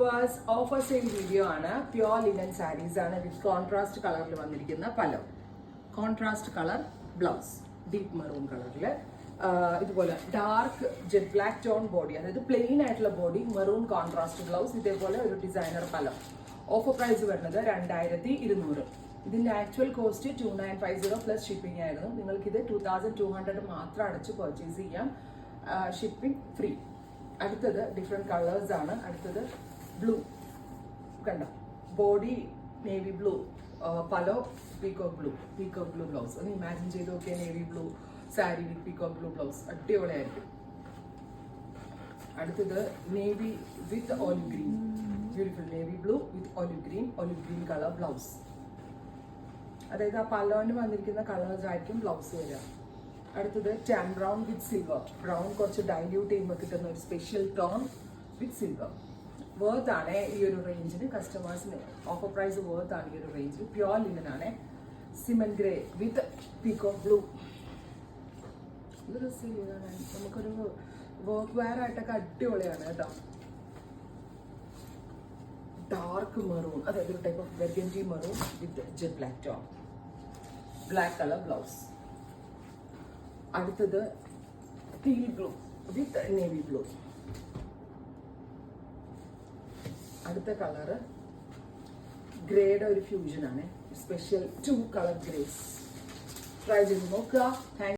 Viewers, offer sale video ആണ്. Pure linen saris ആണ് with contrast കളറിൽ വന്നിരിക്കുന്ന പലോ, contrast colour blouse, deep maroon കളറിൽ ഇതുപോലെ dark jet black tone body, അതായത് പ്ലെയിൻ ആയിട്ടുള്ള ബോഡി, മെറൂൺ കോൺട്രാസ്റ്റ് ബ്ലൗസ്, ഇതേപോലെ ഒരു ഡിസൈനർ പലോ. ഓഫർ പ്രൈസ് വരുന്നത് 2200. ഇതിന്റെ ആക്ച്വൽ കോസ്റ്റ് 2950 പ്ലസ് ഷിപ്പിംഗ് ആയിരുന്നു. നിങ്ങൾക്കിത് 2200 മാത്രം അടച്ച് പർച്ചേസ് ചെയ്യാം, ഷിപ്പിംഗ് ഫ്രീ. അടുത്തത് ഡിഫറെന്റ് കളേഴ്സ് ആണ്. അടുത്തത് ബ്ലൂ, കണ്ട body navy blue, പലോ peacock blue blouse. ഒന്ന് ഇമാജിൻ ചെയ്ത് നോക്കിയാൽ നേവി ബ്ലൂ സാരി വിത്ത് പീക്കോക്ക് ബ്ലൂ ബ്ലൗസ് അടിപൊളിയായിരിക്കും. അടുത്തത് നേവി വിത്ത് olive green, beautiful navy blue വിത്ത് ഓലിവ് ഗ്രീൻ കളർ ബ്ലൗസ്. അതായത് ആ പലോന് വന്നിരിക്കുന്ന കളേഴ്സ് ആയിരിക്കും ബ്ലൗസ് വരിക. അടുത്തത് ടാൻ ബ്രൗൺ വിത്ത് സിൽവർ, ബ്രൗൺ കുറച്ച് ഡൈല്യൂട്ട് ചെയ്യുമ്പോൾ കിട്ടുന്ന ഒരു സ്പെഷ്യൽ ടോൺ വിത്ത് സിൽവർ. വർത്ത് ആണ് ഈ ഒരു റേഞ്ചിന്, കസ്റ്റമേഴ്സിന് ഓഫർ പ്രൈസ് വർത്ത് ആണ് ഈ ഒരു റേഞ്ചിൽ. പ്യോർ ലിനൻ ആണ്. സിമൻ ഗ്രേ വിത്ത് പീക്കോക്ക് ബ്ലൂ. ഇത് നമുക്കൊരു വർക്ക് വെയർ ആയിട്ടൊക്കെ അടിപൊളിയാണ് കേട്ടോ. ഡാർക്ക് മെറൂൺ, അതായത് ഒരു type of burgundy maroon with jet black tone, black colour blouse. അടുത്തത് teal blue with navy blue. അടുത്ത കളറ് ഗ്രേയുടെ ഒരു ഫ്യൂഷൻ ആണ്, സ്പെഷ്യൽ 2 കളർ ഗ്രേസ്. ട്രൈ ചെയ്ത് നോക്കുക.